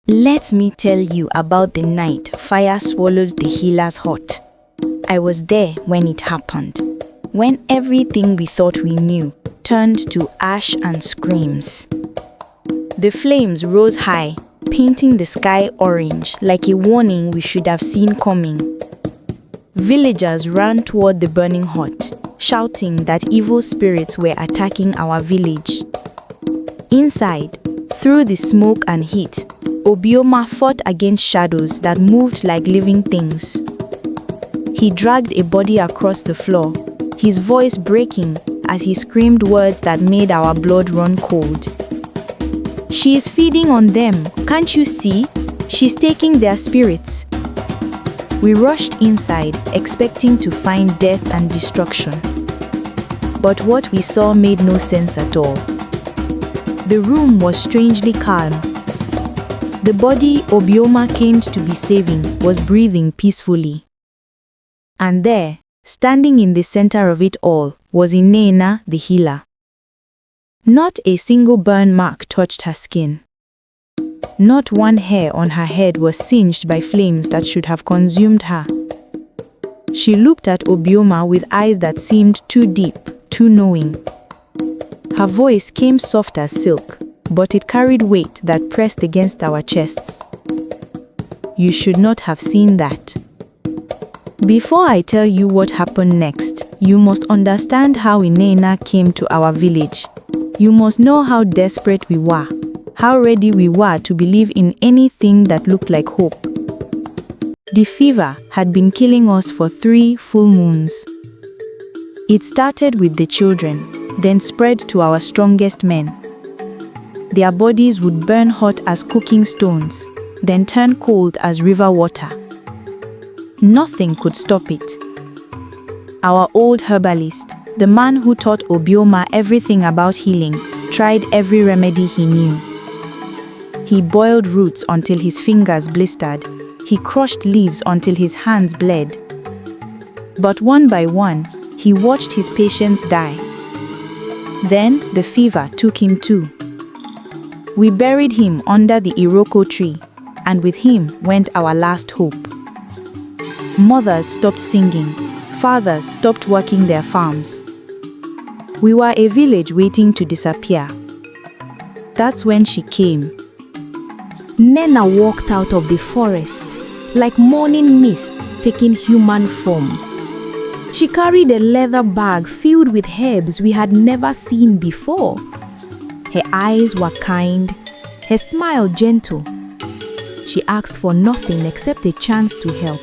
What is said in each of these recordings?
Let me tell you about the night fire swallowed the healer's heart. I was there when it happened, when everything we thought we knew turned to ash and screams. The flames rose high, painting the sky orange like a warning we should have seen coming. Villagers ran toward the burning hut, shouting that evil spirits were attacking our village. Inside, through the smoke and heat, Obioma fought against shadows that moved like living things. He dragged a body across the floor, his voice breaking as he screamed words that made our blood run cold. "She is feeding on them, can't you see? She's taking their spirits." We rushed inside, expecting to find death and destruction. But what we saw made no sense at all. The room was strangely calm. The body Obioma came to be saving was breathing peacefully. And there, standing in the center of it all, was Inena, the healer. Not a single burn mark touched her skin. Not one hair on her head was singed by flames that should have consumed her. She looked at Obioma with eyes that seemed too deep, too knowing. Her voice came soft as silk, but it carried weight that pressed against our chests. "You should not have seen that." Before I tell you what happened next, you must understand how Inena came to our village. You must know how desperate we were, how ready we were to believe in anything that looked like hope. The fever had been killing us for 3 full moons. It started with the children, then spread to our strongest men. Their bodies would burn hot as cooking stones, then turn cold as river water. Nothing could stop it. Our old herbalist, the man who taught Obioma everything about healing, tried every remedy he knew. He boiled roots until his fingers blistered. He crushed leaves until his hands bled. But one by one, he watched his patients die. Then the fever took him too. We buried him under the Iroko tree, and with him went our last hope. Mothers stopped singing, fathers stopped working their farms. We were a village waiting to disappear. That's when she came. Nena walked out of the forest, like morning mists taking human form. She carried a leather bag filled with herbs we had never seen before. Her eyes were kind, her smile gentle. She asked for nothing except a chance to help.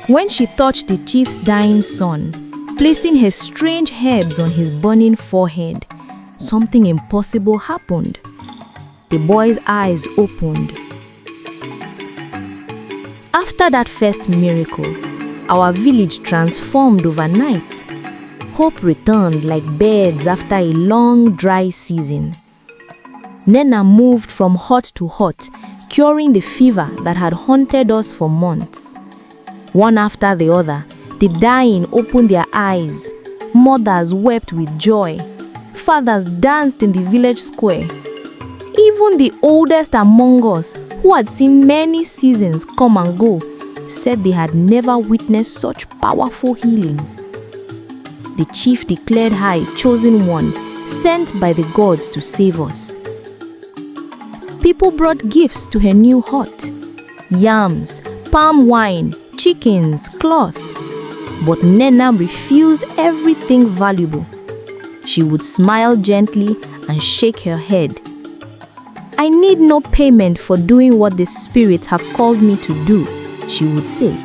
When she touched the chief's dying son, placing her strange herbs on his burning forehead, something impossible happened. The boy's eyes opened. After that first miracle, our village transformed overnight. Hope returned like birds after a long dry season. Nena moved from hut to hut, curing the fever that had haunted us for months. One after the other, the dying opened their eyes. Mothers wept with joy. Fathers danced in the village square. Even the oldest among us, who had seen many seasons come and go, said they had never witnessed such powerful healing. The chief declared her a chosen one, sent by the gods to save us. People brought gifts to her new hut: yams, palm wine, chickens, cloth. But Nena refused everything valuable. She would smile gently and shake her head. "I need no payment for doing what the spirits have called me to do," she would say.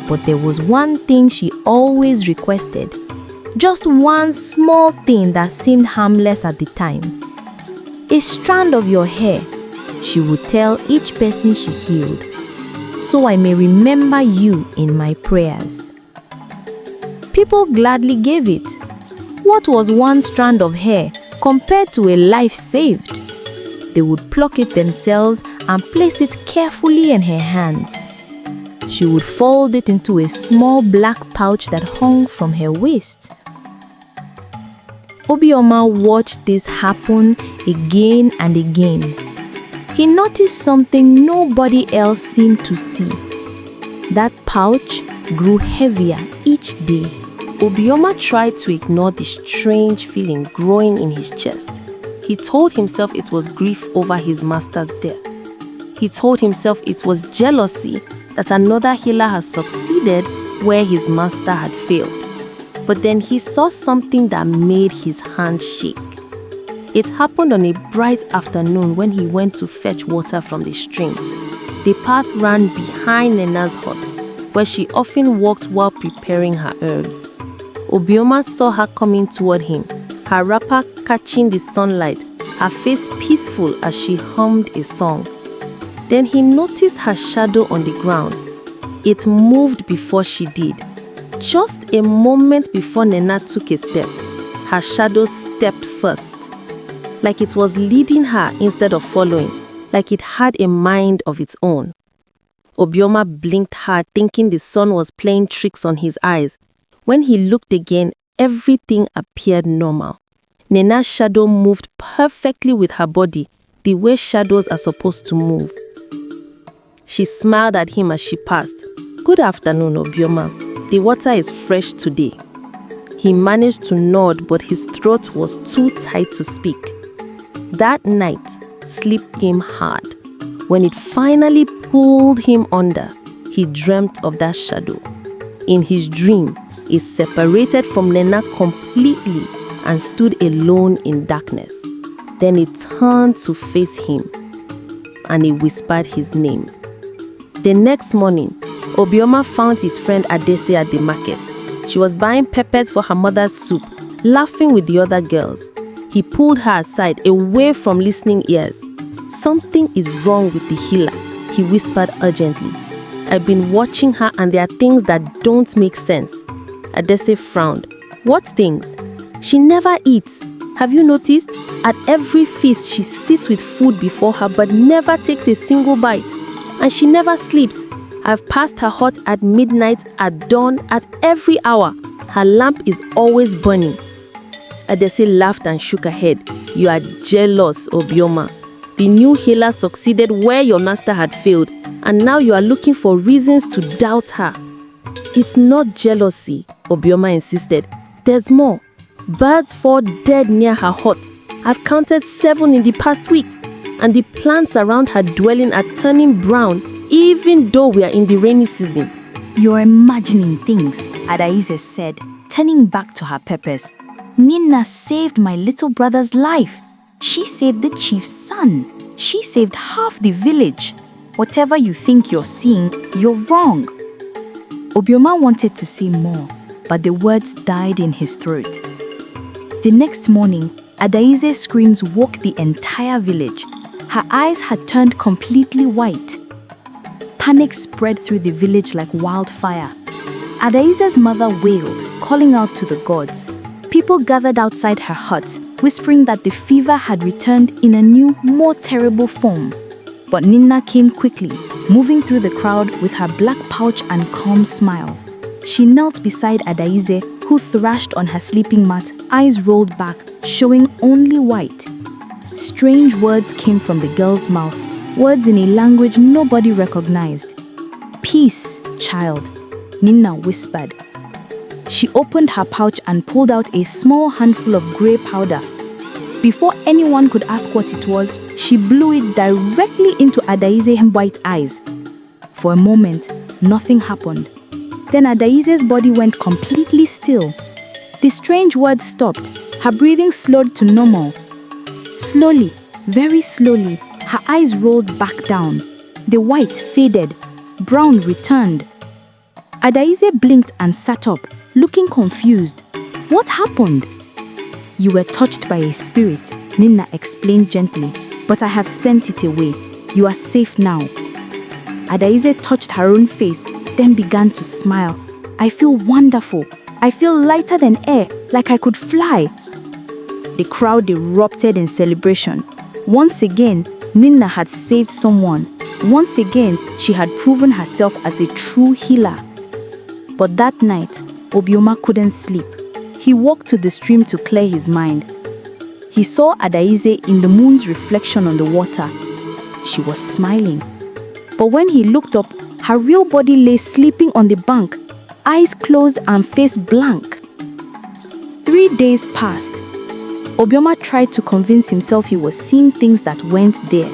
But there was one thing she always requested, just one small thing that seemed harmless at the time. "A strand of your hair," she would tell each person she healed, "so I may remember you in my prayers." People gladly gave it. What was one strand of hair compared to a life saved? They would pluck it themselves and place it carefully in her hands. She would fold it into a small black pouch that hung from her waist. Obioma watched this happen again and again. he noticed something nobody else seemed to see. That pouch grew heavier each day. Obioma tried to ignore the strange feeling growing in his chest. He told himself it was grief over his master's death. He told himself it was jealousy that another healer has succeeded where his master had failed. But then he saw something that made his hand shake. It happened on a bright afternoon when he went to fetch water from the stream. The path ran behind Nena's hut, where she often walked while preparing her herbs. Obioma saw her coming toward him, her wrapper catching the sunlight, her face peaceful as she hummed a song. Then he noticed her shadow on the ground. It moved before she did. Just a moment before Nena took a step, her shadow stepped first. Like it was leading her instead of following, like it had a mind of its own. Obioma blinked hard, thinking the sun was playing tricks on his eyes. When he looked again, everything appeared normal. Nena's shadow moved perfectly with her body, the way shadows are supposed to move. She smiled at him as she passed. "Good afternoon, Obioma. The water is fresh today." He managed to nod, but his throat was too tight to speak. That night, sleep came hard. When it finally pulled him under, he dreamt of that shadow. In his dream, it separated from Nena completely and stood alone in darkness. Then it turned to face him, and he whispered his name. The next morning, Obioma found his friend Adese at the market. She was buying peppers for her mother's soup, laughing with the other girls. He pulled her aside, away from listening ears. "Something is wrong with the healer," he whispered urgently. "I've been watching her and there are things that don't make sense." Adese frowned. "What things?" "She never eats. Have you noticed? At every feast, she sits with food before her but never takes a single bite. And she never sleeps. I've passed her hut at midnight, at dawn, at every hour. Her lamp is always burning." Adese laughed and shook her head. "You are jealous, Obioma. The new healer succeeded where your master had failed, and now you are looking for reasons to doubt her." "It's not jealousy," Obioma insisted. "There's more. Birds fall dead near her hut. I've counted 7 in the past week. And the plants around her dwelling are turning brown, even though we are in the rainy season." "You're imagining things," Adaize said, turning back to her peppers. "Nina saved my little brother's life. She saved the chief's son. She saved half the village. Whatever you think you're seeing, you're wrong." Obioma wanted to say more, but the words died in his throat. The next morning, Adaize's screams woke the entire village. Her eyes had turned completely white. Panic spread through the village like wildfire. Adaize's mother wailed, calling out to the gods. People gathered outside her hut, whispering that the fever had returned in a new, more terrible form. But Nina came quickly, moving through the crowd with her black pouch and calm smile. She knelt beside Adaize, who thrashed on her sleeping mat, eyes rolled back, showing only white. Strange words came from the girl's mouth, words in a language nobody recognized. "Peace, child," Nina whispered. She opened her pouch and pulled out a small handful of grey powder. Before anyone could ask what it was, she blew it directly into Adaize's white eyes. For a moment, nothing happened. Then Adaize's body went completely still. The strange words stopped. Her breathing slowed to normal. Slowly, very slowly, her eyes rolled back down. The white faded. Brown returned. Adaize blinked and sat up, looking confused. "What happened?" "You were touched by a spirit," Nina explained gently, "but I have sent it away. You are safe now." Adaize touched her own face, then began to smile. "I feel wonderful. I feel lighter than air, like I could fly." The crowd erupted in celebration. Once again, Nina had saved someone. Once again, she had proven herself as a true healer. But that night, Obioma couldn't sleep. He walked to the stream to clear his mind. He saw Adaize in the moon's reflection on the water. she was smiling. But when he looked up, her real body lay sleeping on the bank, eyes closed and face blank. 3 days passed. Obioma tried to convince himself he was seeing things that weren't there,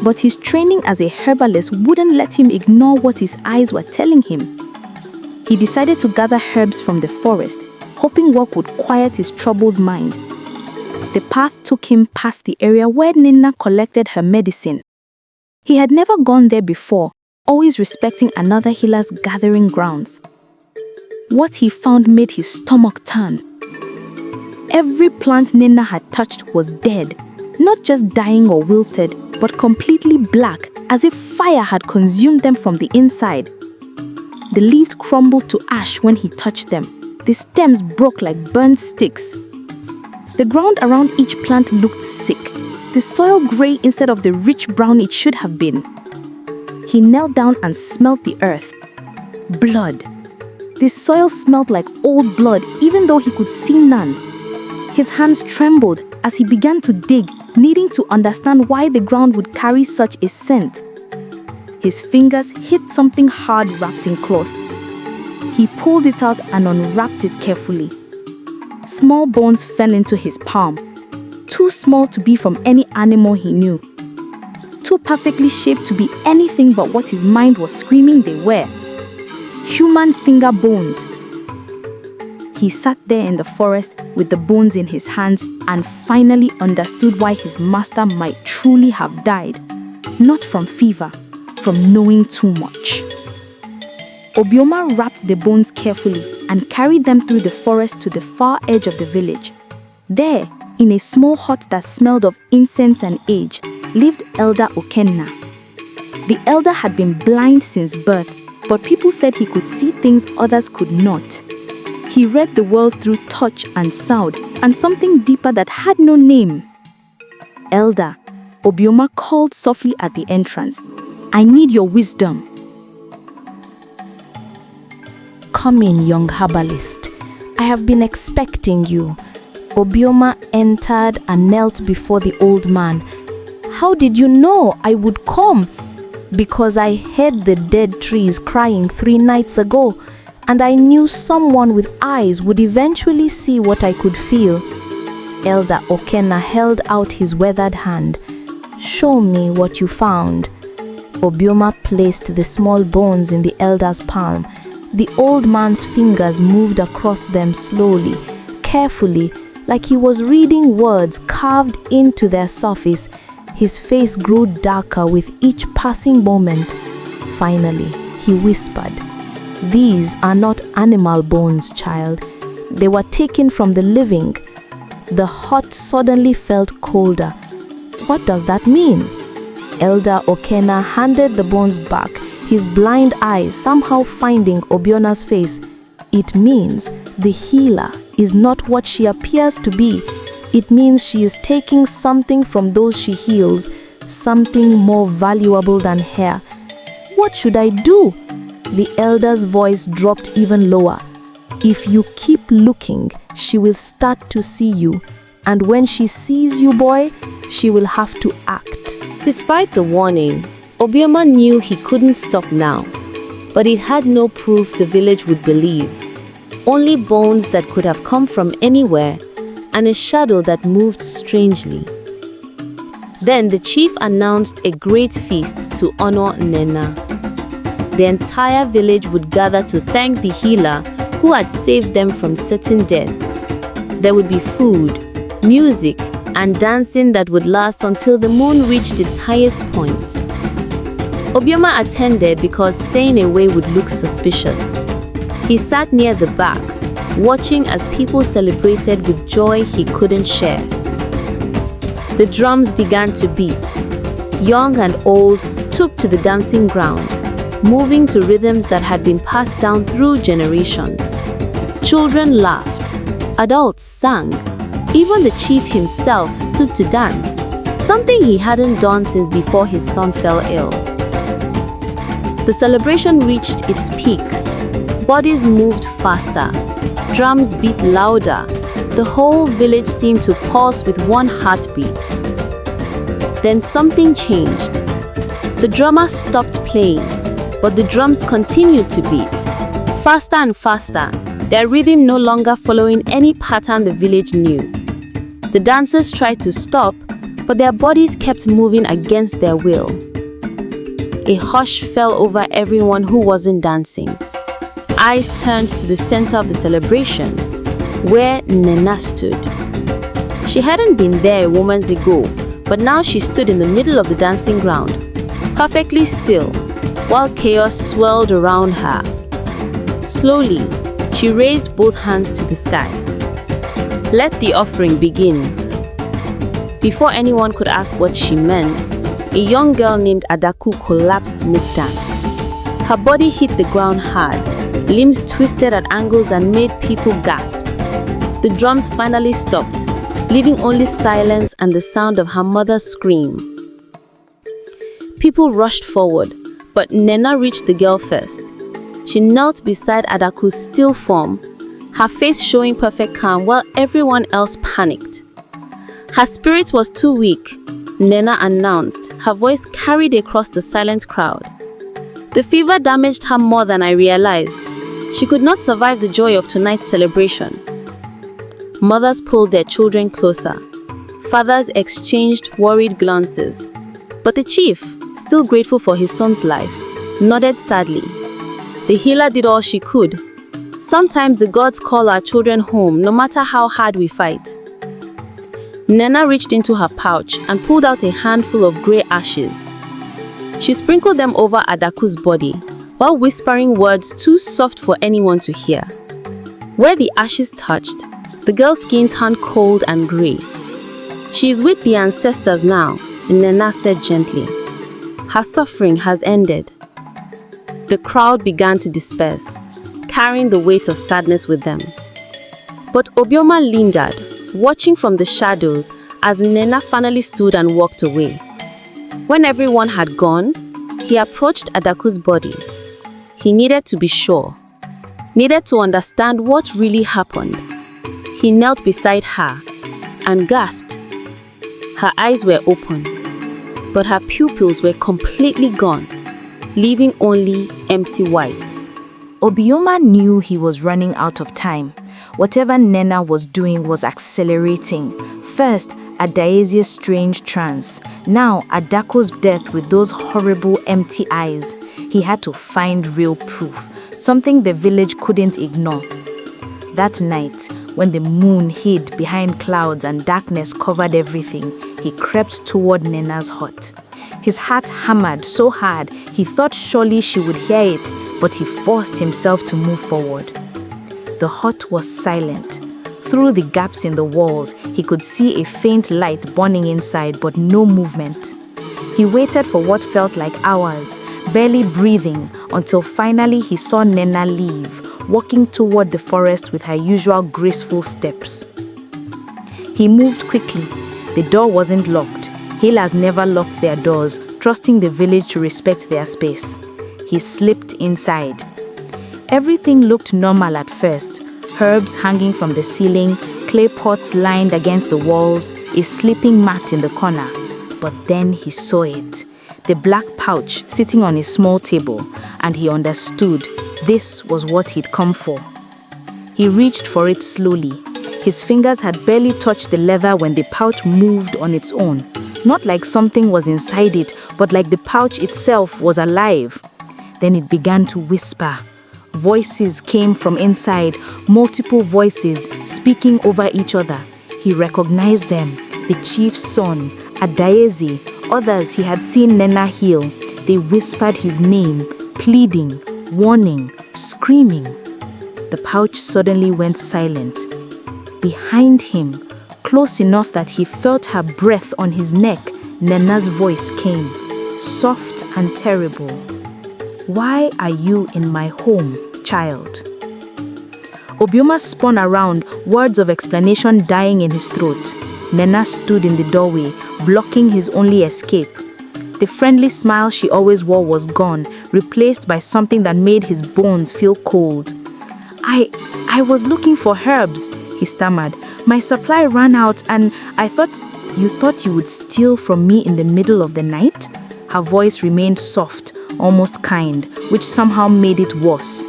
but his training as a herbalist wouldn't let him ignore what his eyes were telling him. He decided to gather herbs from the forest, hoping work would quiet his troubled mind. The path took him past the area where Nina collected her medicine. He had never gone there before, always respecting another healer's gathering grounds. What he found made his stomach turn. Every plant Nina had touched was dead, not just dying or wilted, but completely black, as if fire had consumed them from the inside. The leaves crumbled to ash when he touched them. The stems broke like burnt sticks. The ground around each plant looked sick, the soil gray instead of the rich brown it should have been. He knelt down and smelt the earth. Blood. The soil smelled like old blood, even though he could see none. His hands trembled as he began to dig, needing to understand why the ground would carry such a scent. His fingers hit something hard wrapped in cloth. He pulled it out and unwrapped it carefully. Small bones fell into his palm, too small to be from any animal he knew, too perfectly shaped to be anything but what his mind was screaming they were. Human finger bones. He sat there in the forest with the bones in his hands and finally understood why his master might truly have died. Not from fever, from knowing too much. Obioma wrapped the bones carefully and carried them through the forest to the far edge of the village. There, in a small hut that smelled of incense and age, lived Elder Okenna. The elder had been blind since birth, but people said he could see things others could not. He read the world through touch and sound, and something deeper that had no name. Elder, Obioma called softly at the entrance. I need your wisdom. Come in, young herbalist. I have been expecting you. Obioma entered and knelt before the old man. How did you know I would come? Because I heard the dead trees crying 3 nights ago, and I knew someone with eyes would eventually see what I could feel. Elder Okenna held out his weathered hand. Show me what you found. Obioma placed the small bones in the elder's palm. The old man's fingers moved across them slowly, carefully, like he was reading words carved into their surface. His face grew darker with each passing moment. Finally, he whispered, "These are not animal bones, child. They were taken from the living." The hut suddenly felt colder. What does that mean? Elder Okenna handed the bones back, his blind eyes somehow finding Obiona's face. It means the healer is not what she appears to be. It means she is taking something from those she heals, something more valuable than hair. What should I do? The elder's voice dropped even lower. If you keep looking, she will start to see you. And when she sees you, boy, she will have to act. Despite the warning, Obioma knew he couldn't stop now. But it had no proof the village would believe. Only bones that could have come from anywhere, and a shadow that moved strangely. Then the chief announced a great feast to honor Nena. The entire village would gather to thank the healer who had saved them from certain death. There would be food, music, and dancing that would last until the moon reached its highest point. Obioma attended because staying away would look suspicious. He sat near the back, watching as people celebrated with joy he couldn't share. The drums began to beat. Young and old took to the dancing ground, moving to rhythms that had been passed down through generations. Children laughed. Adults sang. Even the chief himself stood to dance, something he hadn't done since before his son fell ill. The celebration reached its peak. Bodies moved faster. Drums beat louder. The whole village seemed to pulse with one heartbeat. Then something changed. The drummer stopped playing, but the drums continued to beat. Faster and faster, their rhythm no longer following any pattern the village knew. The dancers tried to stop, but their bodies kept moving against their will. A hush fell over everyone who wasn't dancing. Eyes turned to the center of the celebration, where Nena stood. She hadn't been there moments ago, but now she stood in the middle of the dancing ground, perfectly still, while chaos swirled around her. Slowly, she raised both hands to the sky. Let the offering begin. Before anyone could ask what she meant, a young girl named Adaku collapsed mid-dance. Her body hit the ground hard, limbs twisted at angles and made people gasp. The drums finally stopped, leaving only silence and the sound of her mother's scream. People rushed forward, but Nena reached the girl first. She knelt beside Adaku's still form, her face showing perfect calm while everyone else panicked. Her spirit was too weak, Nena announced, her voice carried across the silent crowd. The fever damaged her more than I realized. She could not survive the joy of tonight's celebration. Mothers pulled their children closer. Fathers exchanged worried glances. But the chief, still grateful for his son's life, nodded sadly. The healer did all she could. Sometimes the gods call our children home, no matter how hard we fight. Nena reached into her pouch and pulled out a handful of grey ashes. She sprinkled them over Adaku's body, while whispering words too soft for anyone to hear. Where the ashes touched, the girl's skin turned cold and grey. She is with the ancestors now, Nena said gently. Her suffering has ended. The crowd began to disperse, carrying the weight of sadness with them. But Obioma lingered, watching from the shadows as Nena finally stood and walked away. When everyone had gone, he approached Adaku's body. He needed to be sure, needed to understand what really happened. He knelt beside her and gasped. Her eyes were open, but her pupils were completely gone, leaving only empty white. Obioma knew he was running out of time. Whatever Nena was doing was accelerating. First, Adaezi's strange trance. Now, Adako's death with those horrible empty eyes. He had to find real proof, something the village couldn't ignore. That night, when the moon hid behind clouds and darkness covered everything, he crept toward Nena's hut. His heart hammered so hard, he thought surely she would hear it, but he forced himself to move forward. The hut was silent. Through the gaps in the walls, he could see a faint light burning inside, but no movement. He waited for what felt like hours, barely breathing, until finally he saw Nena leave, walking toward the forest with her usual graceful steps. He moved quickly. The door wasn't locked. Healers never locked their doors, trusting the village to respect their space. He slipped inside. Everything looked normal at first. Herbs hanging from the ceiling, clay pots lined against the walls, a sleeping mat in the corner. But then he saw it. The black pouch sitting on a small table, and he understood this was what he'd come for. He reached for it slowly. His fingers had barely touched the leather when the pouch moved on its own. Not like something was inside it, but like the pouch itself was alive. Then it began to whisper. Voices came from inside, multiple voices speaking over each other. He recognized them, the chief's son, Adaezi, others he had seen Nena heal. They whispered his name, pleading, warning, screaming. The pouch suddenly went silent. Behind him, close enough that he felt her breath on his neck, Nena's voice came, soft and terrible. Why are you in my home, child? Obioma spun around, words of explanation dying in his throat. Nena stood in the doorway, blocking his only escape. The friendly smile she always wore was gone, replaced by something that made his bones feel cold. I was looking for herbs, he stammered. My supply ran out and I thought you would steal from me in the middle of the night? Her voice remained soft, almost kind, which somehow made it worse.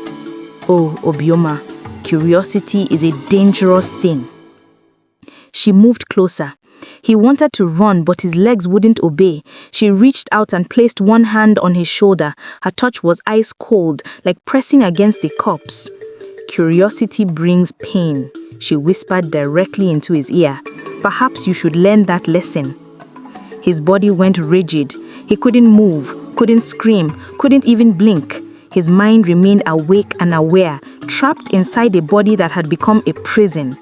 "Oh, Obioma, curiosity is a dangerous thing." She moved closer. He wanted to run, but his legs wouldn't obey. She reached out and placed one hand on his shoulder. Her touch was ice cold, like pressing against a corpse. "Curiosity brings pain," she whispered directly into his ear. "Perhaps you should learn that lesson." His body went rigid. He couldn't move, couldn't scream, couldn't even blink. His mind remained awake and aware, trapped inside a body that had become a prison.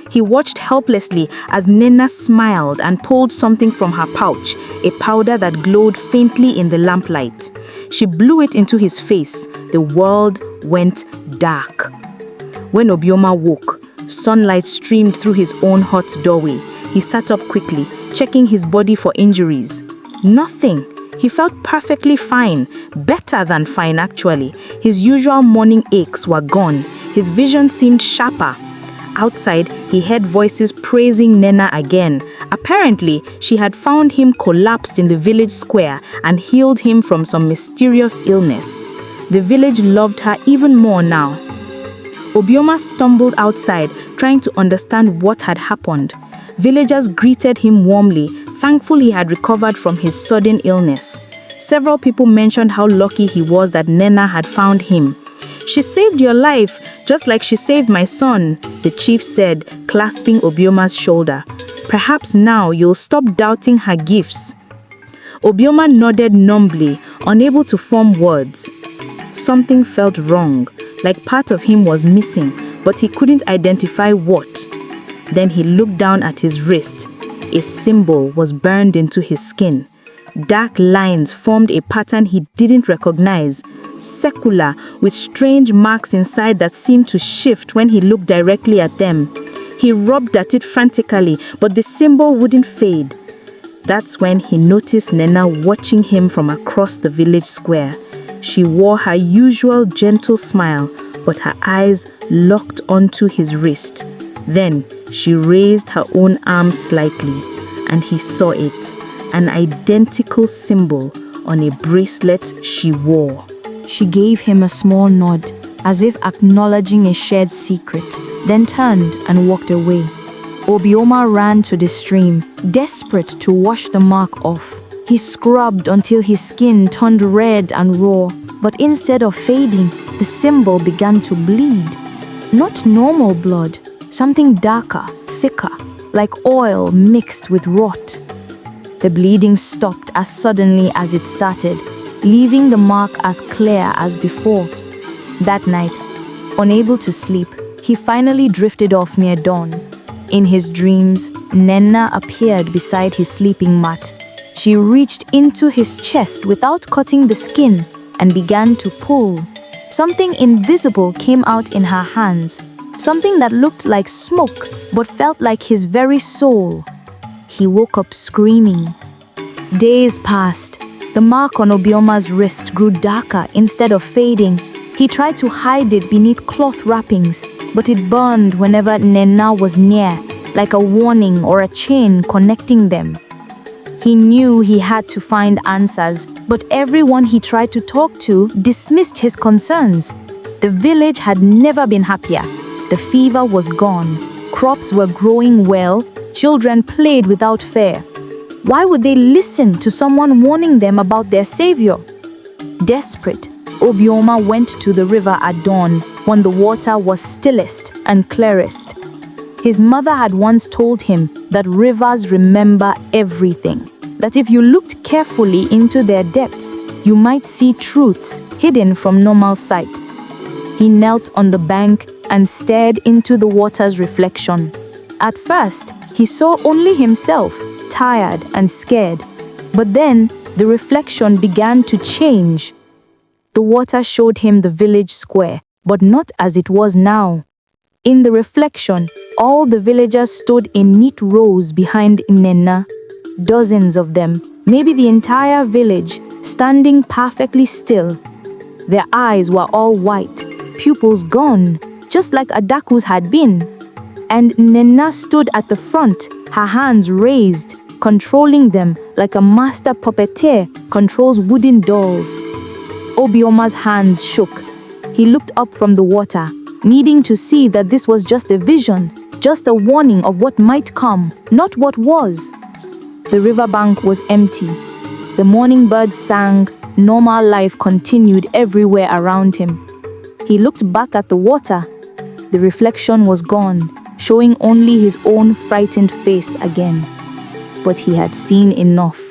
He watched helplessly as Nena smiled and pulled something from her pouch, a powder that glowed faintly in the lamplight. She blew it into his face. The world went dark. When Obioma woke, sunlight streamed through his own hot doorway. He sat up quickly, checking his body for injuries. Nothing. He felt perfectly fine, better than fine actually. His usual morning aches were gone. His vision seemed sharper. Outside, he heard voices praising Nena again. Apparently, she had found him collapsed in the village square and healed him from some mysterious illness. The village loved her even more now. Obioma stumbled outside, trying to understand what had happened. Villagers greeted him warmly, thankful he had recovered from his sudden illness. Several people mentioned how lucky he was that Nena had found him. "She saved your life, just like she saved my son," the chief said, clasping Obioma's shoulder. "Perhaps now you'll stop doubting her gifts." Obioma nodded numbly, unable to form words. Something felt wrong, like part of him was missing, but he couldn't identify what. Then he looked down at his wrist. A symbol was burned into his skin. Dark lines formed a pattern he didn't recognize, circular, with strange marks inside that seemed to shift when he looked directly at them. He rubbed at it frantically, but the symbol wouldn't fade. That's when he noticed Nena watching him from across the village square. She wore her usual gentle smile, but her eyes locked onto his wrist. Then she raised her own arm slightly, and he saw it, an identical symbol on a bracelet she wore. She gave him a small nod, as if acknowledging a shared secret, then turned and walked away. Obioma ran to the stream, desperate to wash the mark off. He scrubbed until his skin turned red and raw, but instead of fading, the symbol began to bleed. Not normal blood, something darker, thicker, like oil mixed with rot. The bleeding stopped as suddenly as it started, leaving the mark as clear as before. That night, unable to sleep, he finally drifted off near dawn. In his dreams, Nena appeared beside his sleeping mat. She reached into his chest without cutting the skin and began to pull. Something invisible came out in her hands, something that looked like smoke but felt like his very soul. He woke up screaming. Days passed. The mark on Obioma's wrist grew darker instead of fading. He tried to hide it beneath cloth wrappings, but it burned whenever Nena was near, like a warning or a chain connecting them. He knew he had to find answers, but everyone he tried to talk to dismissed his concerns. The village had never been happier. The fever was gone. Crops were growing well. Children played without fear. Why would they listen to someone warning them about their savior? Desperate, Obioma went to the river at dawn when the water was stillest and clearest. His mother had once told him that rivers remember everything, that if you looked carefully into their depths, you might see truths hidden from normal sight. He knelt on the bank and stared into the water's reflection. At first, he saw only himself, tired and scared. But then, the reflection began to change. The water showed him the village square, but not as it was now. In the reflection, all the villagers stood in neat rows behind Nena. Dozens of them, maybe the entire village, standing perfectly still. Their eyes were all white, pupils gone, just like Adaku's had been. And Nena stood at the front, her hands raised, controlling them like a master puppeteer controls wooden dolls. Obioma's hands shook. He looked up from the water, needing to see that this was just a vision, just a warning of what might come, not what was. The riverbank was empty. The morning birds sang, normal life continued everywhere around him. He looked back at the water. The reflection was gone, showing only his own frightened face again. But he had seen enough.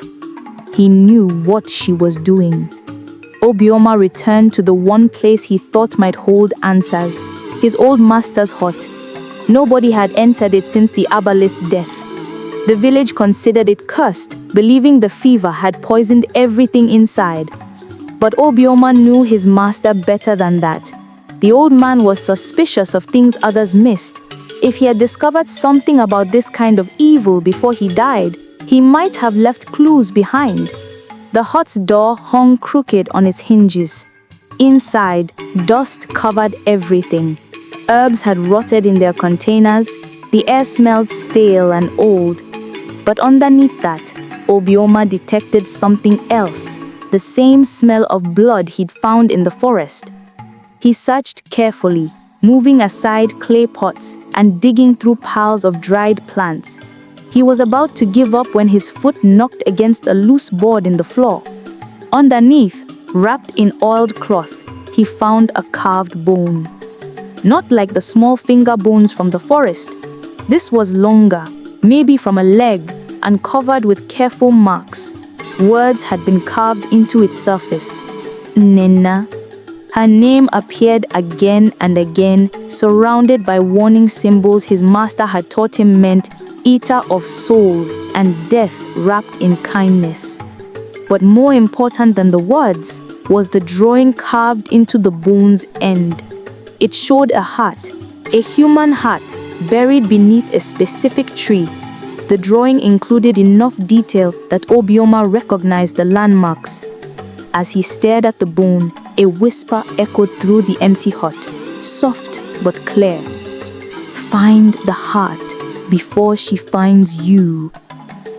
He knew what she was doing. Obioma returned to the one place he thought might hold answers, his old master's hut. Nobody had entered it since the herbalist's death. The village considered it cursed, believing the fever had poisoned everything inside. But Obioma knew his master better than that. The old man was suspicious of things others missed. If he had discovered something about this kind of evil before he died, he might have left clues behind. The hut's door hung crooked on its hinges. Inside, dust covered everything. Herbs had rotted in their containers. The air smelled stale and old. But underneath that, Obioma detected something else, the same smell of blood he'd found in the forest. He searched carefully, moving aside clay pots and digging through piles of dried plants. He was about to give up when his foot knocked against a loose board in the floor. Underneath, wrapped in oiled cloth, he found a carved bone. Not like the small finger bones from the forest. This was longer, maybe from a leg, and covered with careful marks. Words had been carved into its surface. Nena. Her name appeared again and again, surrounded by warning symbols his master had taught him meant eater of souls and death wrapped in kindness. But more important than the words was the drawing carved into the bone's end. It showed a heart, a human heart, buried beneath a specific tree. The drawing included enough detail that Obioma recognized the landmarks. As he stared at the bone, a whisper echoed through the empty hut, soft but clear. Find the heart before she finds you.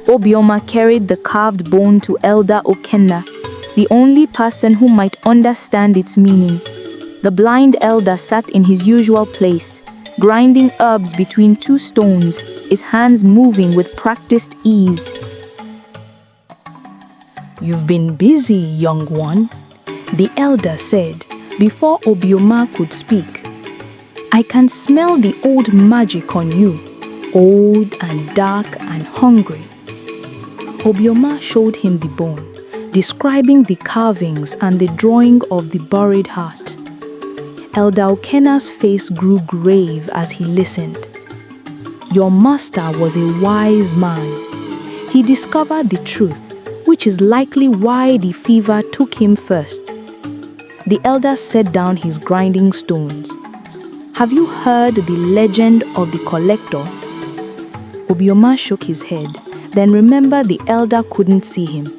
Obioma carried the carved bone to Elder Okenna, the only person who might understand its meaning. The blind elder sat in his usual place, grinding herbs between two stones, his hands moving with practiced ease. "You've been busy, young one," the elder said, before Obioma could speak. "I can smell the old magic on you, old and dark and hungry." Obioma showed him the bone, describing the carvings and the drawing of the buried heart. Elder Okenna's face grew grave as he listened. "Your master was a wise man. He discovered the truth, which is likely why the fever took him first." The elder set down his grinding stones. "Have you heard the legend of the collector?" Obioma shook his head, then remembered the elder couldn't see him.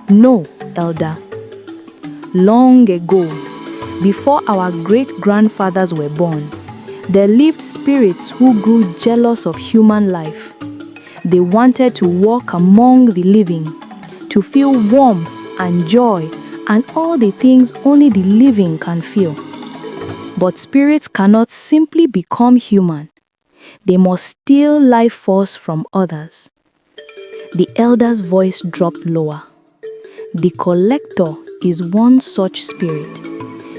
"No, elder. Long ago, before our great-grandfathers were born, there lived spirits who grew jealous of human life. They wanted to walk among the living, to feel warmth and joy and all the things only the living can feel. But spirits cannot simply become human. They must steal life force from others." The elder's voice dropped lower. "The collector is one such spirit.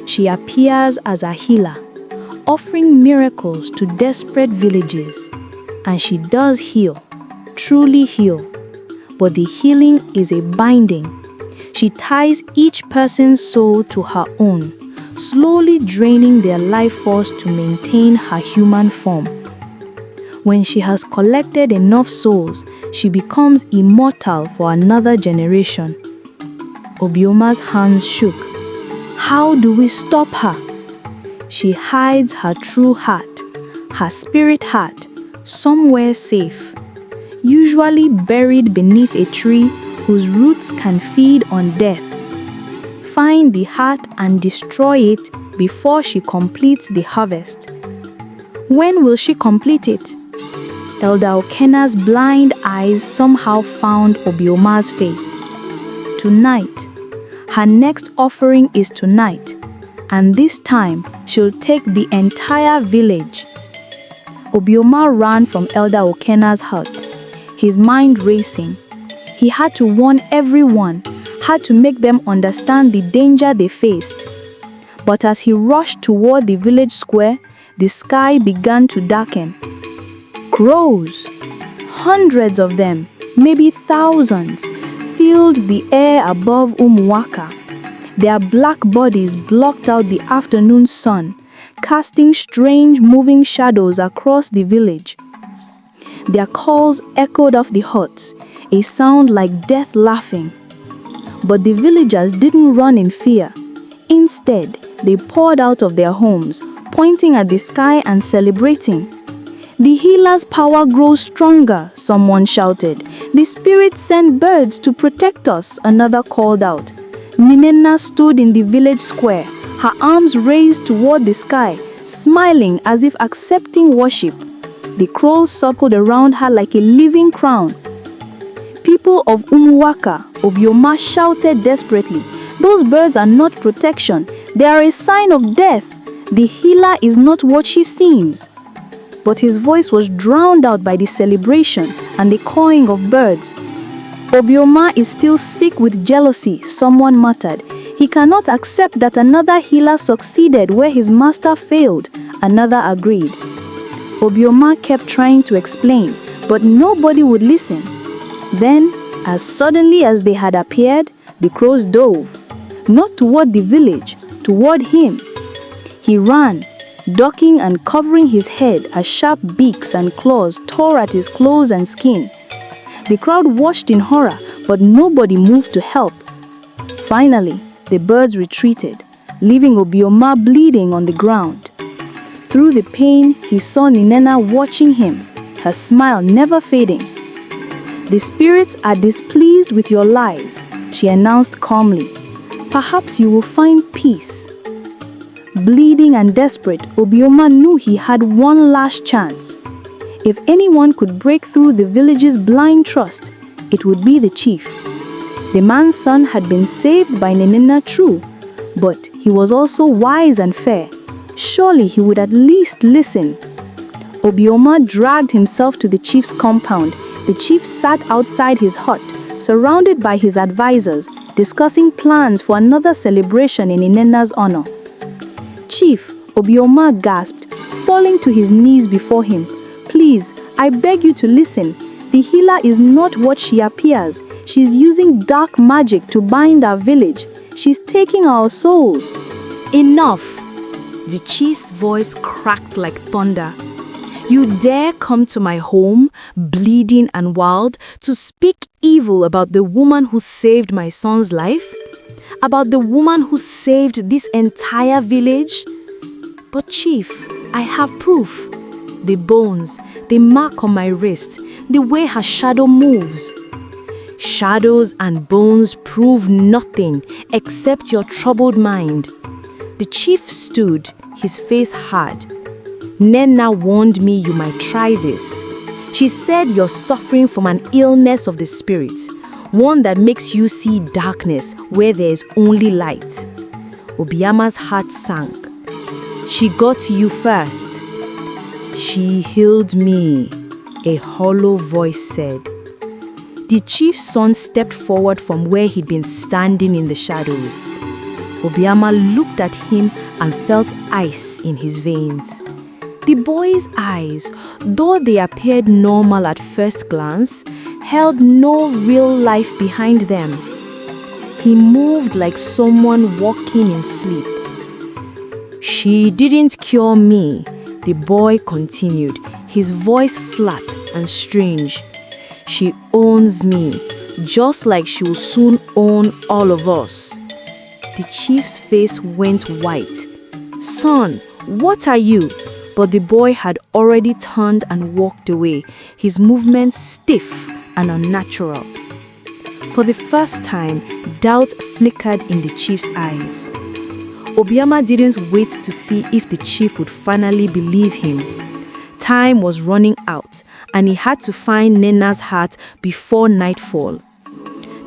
She appears as a healer, offering miracles to desperate villages. And she does heal, truly heal. But the healing is a binding. She ties each person's soul to her own, slowly draining their life force to maintain her human form. When she has collected enough souls, she becomes immortal for another generation." Obioma's hands shook. "How do we stop her?" "She hides her true heart, her spirit heart, somewhere safe, usually buried beneath a tree whose roots can feed on death. Find the heart and destroy it before she completes the harvest." "When will she complete it?" Elder Okena's blind eyes somehow found Obioma's face. Tonight. Her next offering is tonight, and this time she'll take the entire village. Obioma ran from Elder Okena's hut, his mind racing. He had to warn everyone, had to make them understand the danger they faced. But as he rushed toward the village square, the sky began to darken. Crows, hundreds of them, maybe thousands, filled the air above Umuwaka. Their black bodies blocked out the afternoon sun, casting strange moving shadows across the village. Their calls echoed off the huts, a sound like death laughing. But the villagers didn't run in fear. Instead, they poured out of their homes, pointing at the sky and celebrating. "The healer's power grows stronger," someone shouted. "The spirit sent birds to protect us," another called out. Ninenna stood in the village square, her arms raised toward the sky, smiling as if accepting worship. The crows circled around her like a living crown. "People of Umuwaka," Obioma shouted desperately, "those birds are not protection. They are a sign of death. The healer is not what she seems." But his voice was drowned out by the celebration and the cawing of birds. "Obioma is still sick with jealousy," someone muttered. "He cannot accept that another healer succeeded where his master failed," another agreed. Obioma kept trying to explain, but nobody would listen. Then, as suddenly as they had appeared, the crows dove, not toward the village, toward him. He ran, ducking and covering his head as sharp beaks and claws tore at his clothes and skin. The crowd watched in horror, but nobody moved to help. Finally, the birds retreated, leaving Obioma bleeding on the ground. Through the pain, he saw Ninenna watching him, her smile never fading. "The spirits are displeased with your lies," she announced calmly. "Perhaps you will find peace." Bleeding and desperate, Obioma knew he had one last chance. If anyone could break through the village's blind trust, it would be the chief. The man's son had been saved by Ninenna, true, but he was also wise and fair. Surely he would at least listen. Obioma dragged himself to the chief's compound. The chief sat outside his hut, surrounded by his advisors, discussing plans for another celebration in Ninenna's honor. "Chief," Obioma gasped, falling to his knees before him. "Please, I beg you to listen. The healer is not what she appears. She's using dark magic to bind our village. She's taking our souls." Enough! The chief's voice cracked like thunder. "You dare come to my home, bleeding and wild, to speak evil about the woman who saved my son's life? About the woman who saved this entire village? But chief, I have proof. The bones, the mark on my wrist, the way her shadow moves." "Shadows and bones prove nothing except your troubled mind." The chief stood, his face hard. "Nenna warned me you might try this. She said you're suffering from an illness of the spirit, one that makes you see darkness where there is only light." Obiama's heart sank. "She got to you first." "She healed me," a hollow voice said. The chief's son stepped forward from where he'd been standing in the shadows. Obiama looked at him and felt ice in his veins. The boy's eyes, though they appeared normal at first glance, held no real life behind them. He moved like someone walking in sleep. "She didn't cure me," the boy continued, his voice flat and strange. "She owns me, just like she will soon own all of us." The chief's face went white. "Son, what are you?" But the boy had already turned and walked away, his movements stiff and unnatural. For the first time, doubt flickered in the chief's eyes. Obiama didn't wait to see if the chief would finally believe him. Time was running out, and he had to find Nena's heart before nightfall.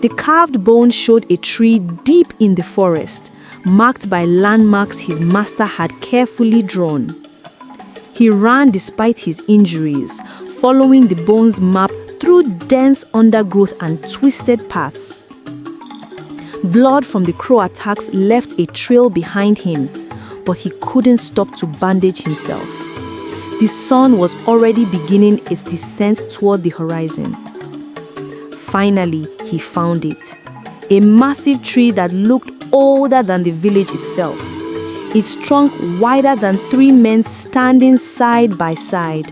The carved bone showed a tree deep in the forest, marked by landmarks his master had carefully drawn. He ran despite his injuries, following the bone's map through dense undergrowth and twisted paths. Blood from the crow attacks left a trail behind him, but he couldn't stop to bandage himself. The sun was already beginning its descent toward the horizon. Finally, he found it. A massive tree that looked older than the village itself. Its trunk wider than 3 men standing side by side.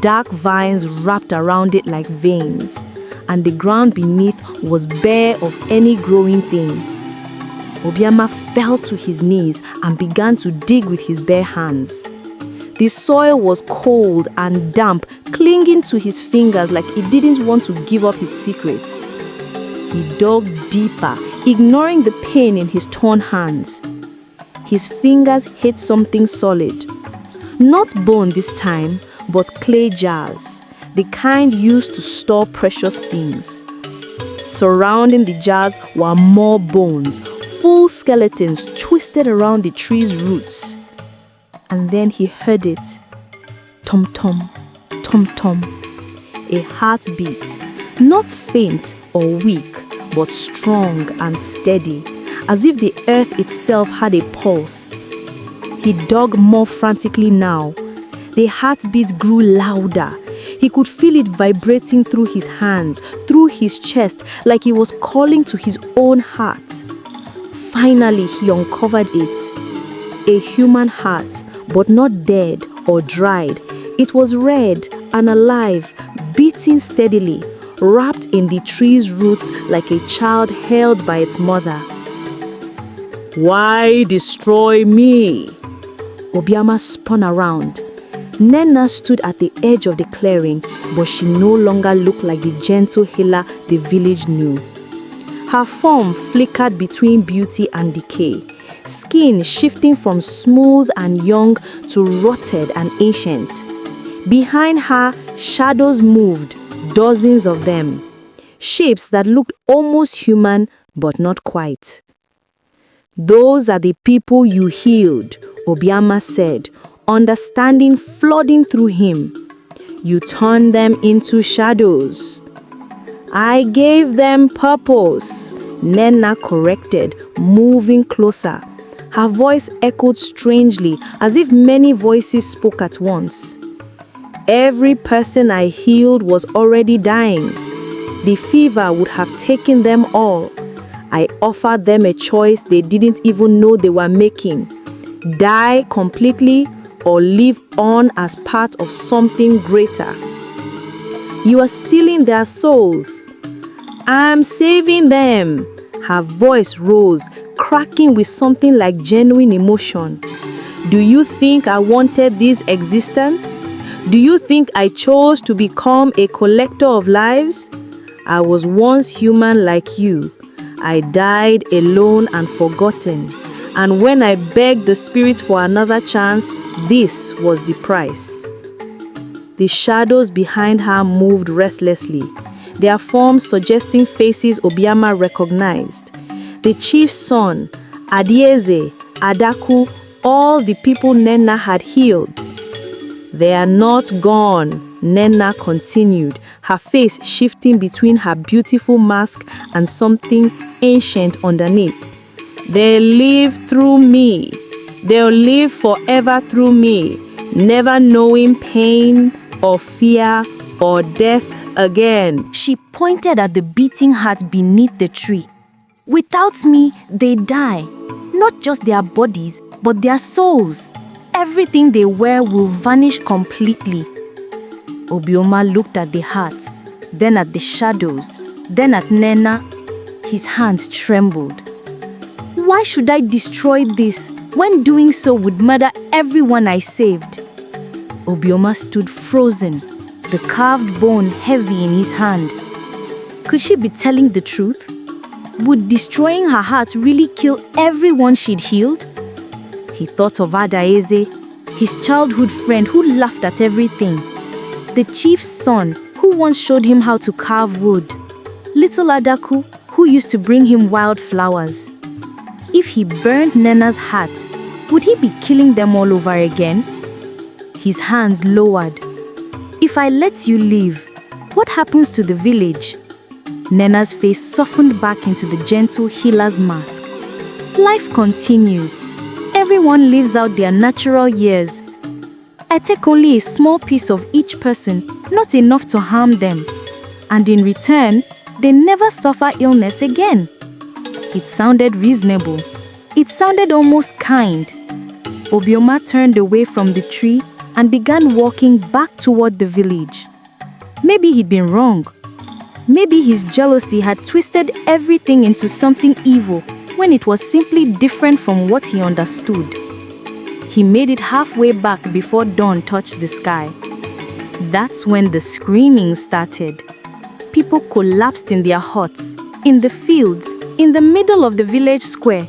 Dark vines wrapped around it like veins, and the ground beneath was bare of any growing thing. Obiama fell to his knees and began to dig with his bare hands. The soil was cold and damp, clinging to his fingers like it didn't want to give up its secrets. He dug deeper, ignoring the pain in his torn hands. His fingers hit something solid. Not bone this time, but clay jars, the kind used to store precious things. Surrounding the jars were more bones, full skeletons twisted around the tree's roots. And then he heard it. Tom-tom, tom-tom. A heartbeat, not faint or weak, but strong and steady, as if the earth itself had a pulse. He dug more frantically now. The heartbeat grew louder. He could feel it vibrating through his hands, through his chest, like he was calling to his own heart. Finally, he uncovered it. A human heart, but not dead or dried. It was red and alive, beating steadily, wrapped in the tree's roots like a child held by its mother. Why destroy me? Obiama spun around. Nena stood at the edge of the clearing, but she no longer looked like the gentle healer the village knew. Her form flickered between beauty and decay, skin shifting from smooth and young to rotted and ancient. Behind her, shadows moved, dozens of them, shapes that looked almost human but not quite. Those are the people you healed, Obiama said, understanding flooding through him. You turned them into shadows. I gave them purpose, Nena corrected, moving closer. Her voice echoed strangely, as if many voices spoke at once. Every person I healed was already dying. The fever would have taken them all. I offered them a choice they didn't even know they were making. Die completely or live on as part of something greater. You are stealing their souls. I'm saving them. Her voice rose, cracking with something like genuine emotion. Do you think I wanted this existence? Do you think I chose to become a collector of lives? I was once human like you. I died alone and forgotten. And when I begged the spirits for another chance, this was the price. The shadows behind her moved restlessly, their forms suggesting faces Obiama recognized. The chief's son, Adieze, Adaku, all the people Nena had healed. They are not gone, Nena continued, her face shifting between her beautiful mask and something ancient underneath. They live through me. They'll live forever through me, never knowing pain or fear or death again. She pointed at the beating heart beneath the tree. Without me, they die. Not just their bodies, but their souls. Everything they were will vanish completely. Obioma looked at the heart, then at the shadows, then at Nena. His hands trembled. Why should I destroy this when doing so would murder everyone I saved? Obioma stood frozen, the carved bone heavy in his hand. Could she be telling the truth? Would destroying her heart really kill everyone she'd healed? He thought of Adaeze, his childhood friend who laughed at everything, the chief's son who once showed him how to carve wood, little Adaku who used to bring him wild flowers. If he burned Nena's hat, would he be killing them all over again? His hands lowered. If I let you leave, what happens to the village? Nena's face softened back into the gentle healer's mask. Life continues. Everyone lives out their natural years. I take only a small piece of each person, not enough to harm them. And in return, they never suffer illness again. It sounded reasonable. It sounded almost kind. Obioma turned away from the tree and began walking back toward the village. Maybe he'd been wrong. Maybe his jealousy had twisted everything into something evil when it was simply different from what he understood. He made it halfway back before dawn touched the sky. That's when the screaming started. People collapsed in their huts, in the fields, in the middle of the village square.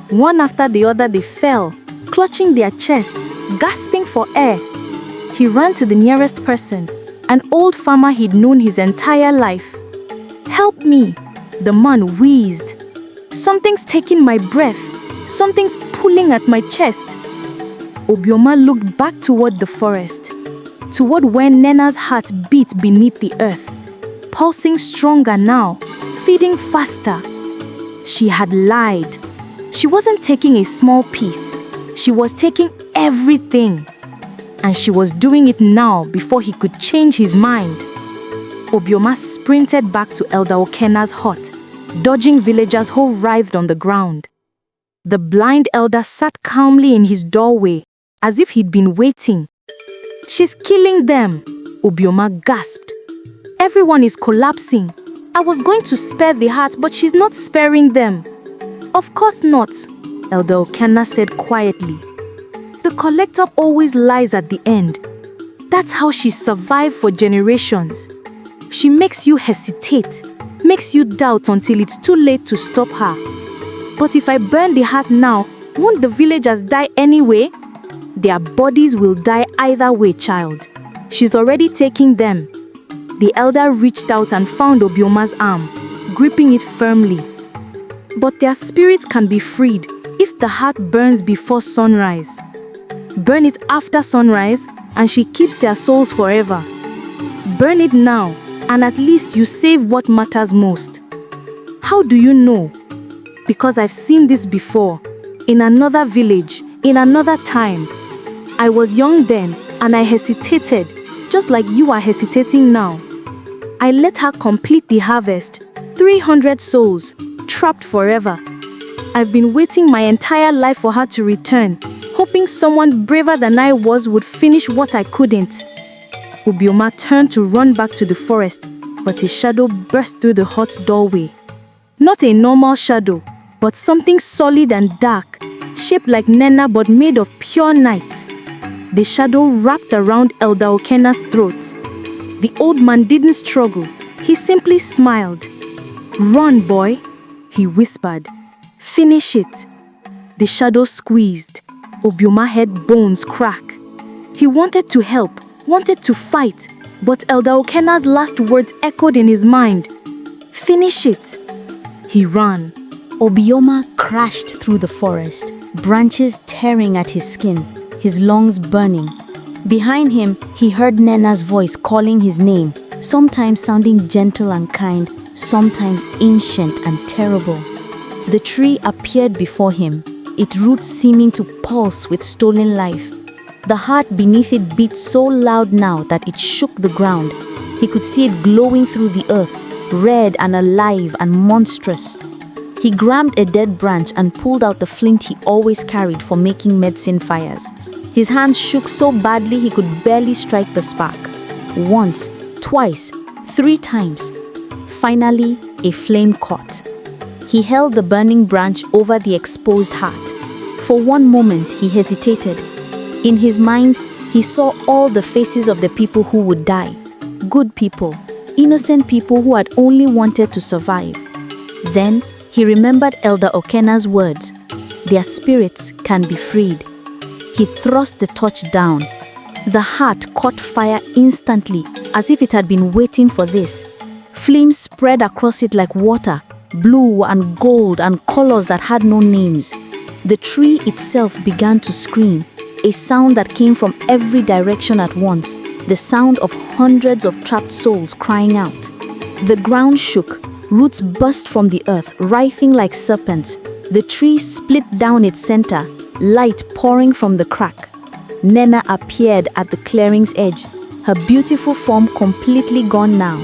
One after the other they fell, clutching their chests, gasping for air. He ran to the nearest person, an old farmer he'd known his entire life. "Help me," the man wheezed. "Something's taking my breath. Something's pulling at my chest." Obioma looked back toward the forest, toward where Nena's heart beat beneath the earth, pulsing stronger now, feeding faster. She had lied. She wasn't taking a small piece. She was taking everything. And she was doing it now before he could change his mind. Obioma sprinted back to Elder Okena's hut, dodging villagers who writhed on the ground. The blind elder sat calmly in his doorway, as if he'd been waiting. "She's killing them," Obioma gasped. "Everyone is collapsing. I was going to spare the heart, but she's not sparing them." "Of course not," Elder Okena said quietly. "The collector always lies at the end. That's how she survived for generations. She makes you hesitate, makes you doubt until it's too late to stop her. But if I burn the heart now, won't the villagers die anyway?" "Their bodies will die either way, child. She's already taking them." The elder reached out and found Obioma's arm, gripping it firmly. "But their spirits can be freed if the heart burns before sunrise. Burn it after sunrise, and she keeps their souls forever. Burn it now, and at least you save what matters most." "How do you know?" "Because I've seen this before, in another village, in another time. I was young then, and I hesitated, just like you are hesitating now. I let her complete the harvest, 300 souls, trapped forever. I've been waiting my entire life for her to return, hoping someone braver than I was would finish what I couldn't." Obioma turned to run back to the forest, but a shadow burst through the hut doorway. Not a normal shadow, but something solid and dark, shaped like Nena but made of pure night. The shadow wrapped around Elder Okena's throat. The old man didn't struggle. He simply smiled. "Run, boy," he whispered. "Finish it." The shadow squeezed. Obioma heard bones crack. He wanted to help, wanted to fight, but Elder Okena's last words echoed in his mind. "Finish it." He ran. Obioma crashed through the forest, branches tearing at his skin, his lungs burning. Behind him, he heard Nena's voice calling his name, sometimes sounding gentle and kind, sometimes ancient and terrible. The tree appeared before him, its roots seeming to pulse with stolen life. The heart beneath it beat so loud now that it shook the ground. He could see it glowing through the earth, red and alive and monstrous. He grabbed a dead branch and pulled out the flint he always carried for making medicine fires. His hands shook so badly he could barely strike the spark. Once, twice, 3 times. Finally, a flame caught. He held the burning branch over the exposed heart. For one moment, he hesitated. In his mind, he saw all the faces of the people who would die. Good people, innocent people who had only wanted to survive. Then, he remembered Elder Okena's words. Their spirits can be freed. He thrust the torch down. The heart caught fire instantly, as if it had been waiting for this. Flames spread across it like water, blue and gold and colors that had no names. The tree itself began to scream, a sound that came from every direction at once, the sound of hundreds of trapped souls crying out. The ground shook, roots burst from the earth, writhing like serpents. The tree split down its center, light pouring from the crack. Nena appeared at the clearing's edge, her beautiful form completely gone now.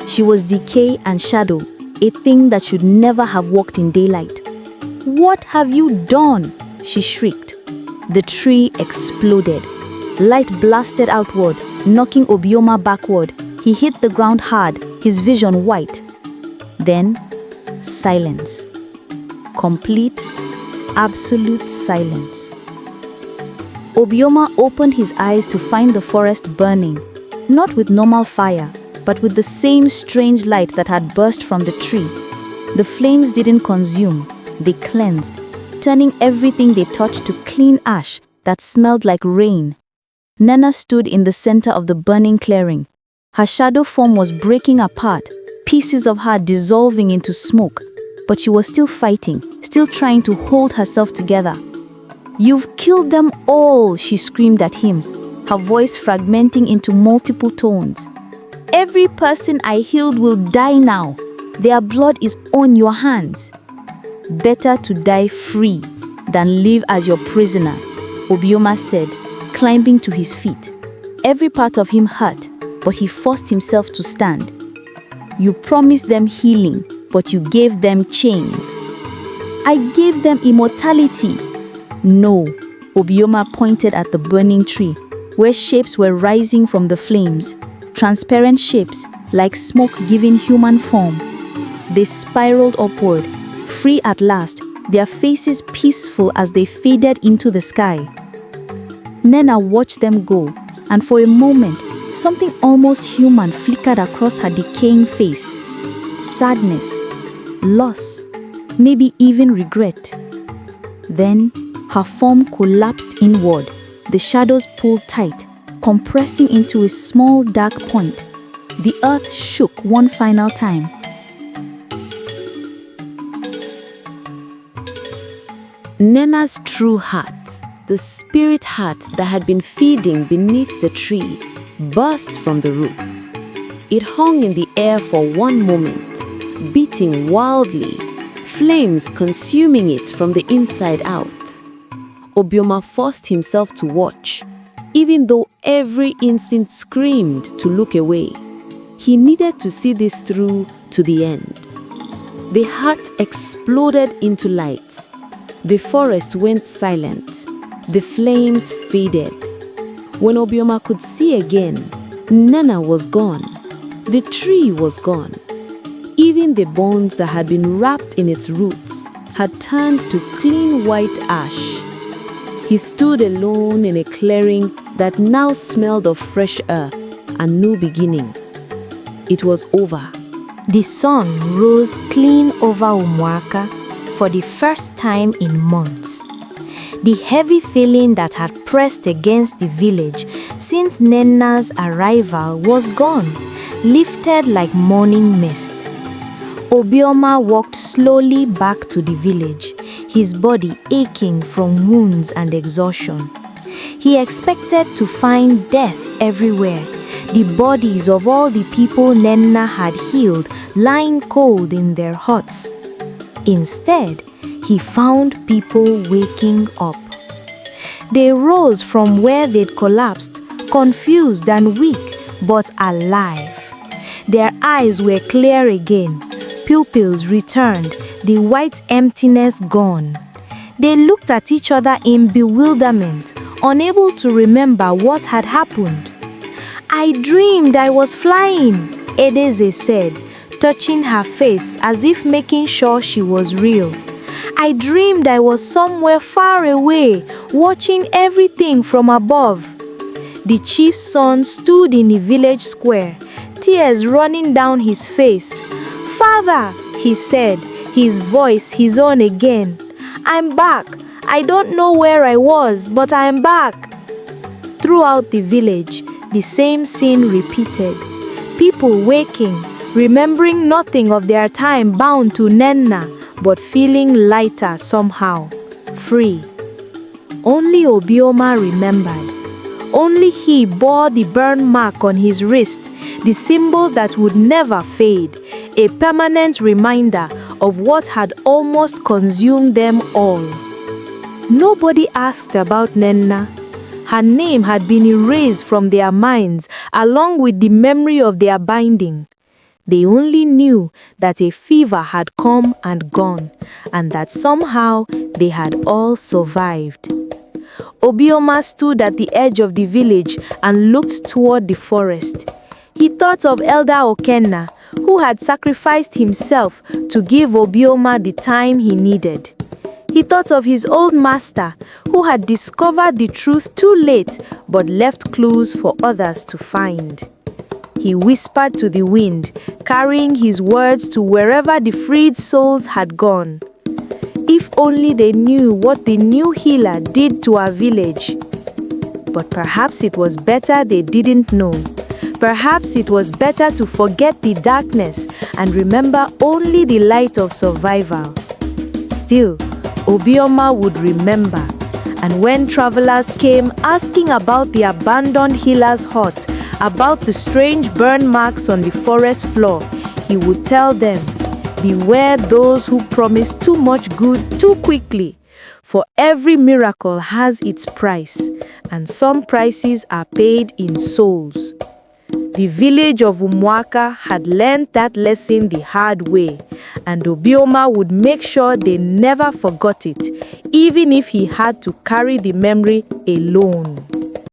She was decay and shadow, a thing that should never have walked in daylight. "What have you done?" she shrieked. The tree exploded. Light blasted outward, knocking Obioma backward. He hit the ground hard, his vision white. Then, silence. Complete, absolute silence. Obioma opened his eyes to find the forest burning, not with normal fire, but with the same strange light that had burst from the tree. The flames didn't consume, they cleansed, turning everything they touched to clean ash that smelled like rain. Nena stood in the center of the burning clearing. Her shadow form was breaking apart, pieces of her dissolving into smoke, but she was still fighting, still trying to hold herself together. "You've killed them all," she screamed at him, her voice fragmenting into multiple tones. "Every person I healed will die now. Their blood is on your hands. Better to die free than live as your prisoner," Obioma said, climbing to his feet. Every part of him hurt, but he forced himself to stand. "You promised them healing, but you gave them chains." "I gave them immortality." "No," Obioma pointed at the burning tree, where shapes were rising from the flames, transparent shapes like smoke giving human form. They spiraled upward, free at last, their faces peaceful as they faded into the sky. Nena watched them go, and for a moment, something almost human flickered across her decaying face. Sadness, loss, maybe even regret. Then, her form collapsed inward, the shadows pulled tight, compressing into a small dark point. The earth shook one final time. Nena's true heart, the spirit heart that had been feeding beneath the tree, burst from the roots. It hung in the air for one moment, beating wildly, flames consuming it from the inside out. Obioma forced himself to watch, even though every instinct screamed to look away. He needed to see this through to the end. The heart exploded into light. The forest went silent. The flames faded. When Obioma could see again, Nena was gone. The tree was gone. Even the bones that had been wrapped in its roots had turned to clean white ash. He stood alone in a clearing that now smelled of fresh earth and new beginning. It was over. The sun rose clean over Umuaka for the first time in months. The heavy feeling that had pressed against the village since Nena's arrival was gone, lifted like morning mist. Obioma walked slowly back to the village, his body aching from wounds and exhaustion. He expected to find death everywhere, the bodies of all the people Nena had healed lying cold in their huts. Instead, he found people waking up. They rose from where they'd collapsed, confused and weak, but alive. Their eyes were clear again, pupils returned, the white emptiness gone. They looked at each other in bewilderment, unable to remember what had happened. "I dreamed I was flying," Edeze said, touching her face as if making sure she was real. "I dreamed I was somewhere far away, watching everything from above." The chief's son stood in the village square, tears running down his face. "Father," he said, his voice his own again, "I'm back. I don't know where I was, but I am back." Throughout the village, the same scene repeated. People waking, remembering nothing of their time bound to Nenna, but feeling lighter somehow, free. Only Obioma remembered. Only he bore the burn mark on his wrist, the symbol that would never fade, a permanent reminder of what had almost consumed them all. Nobody asked about Nenna. Her name had been erased from their minds along with the memory of their binding. They only knew that a fever had come and gone, and that somehow they had all survived. Obioma stood at the edge of the village and looked toward the forest. He thought of Elder Okenna, who had sacrificed himself to give Obioma the time he needed. He thought of his old master, who had discovered the truth too late but left clues for others to find. He whispered to the wind, carrying his words to wherever the freed souls had gone. If only they knew what the new healer did to our village. But perhaps it was better they didn't know. Perhaps it was better to forget the darkness and remember only the light of survival. Still, Obioma would remember. And when travelers came asking about the abandoned healer's hut, about the strange burn marks on the forest floor, he would tell them, "Beware those who promise too much good too quickly, for every miracle has its price, and some prices are paid in souls." The village of Umwaka had learned that lesson the hard way, and Obioma would make sure they never forgot it, even if he had to carry the memory alone.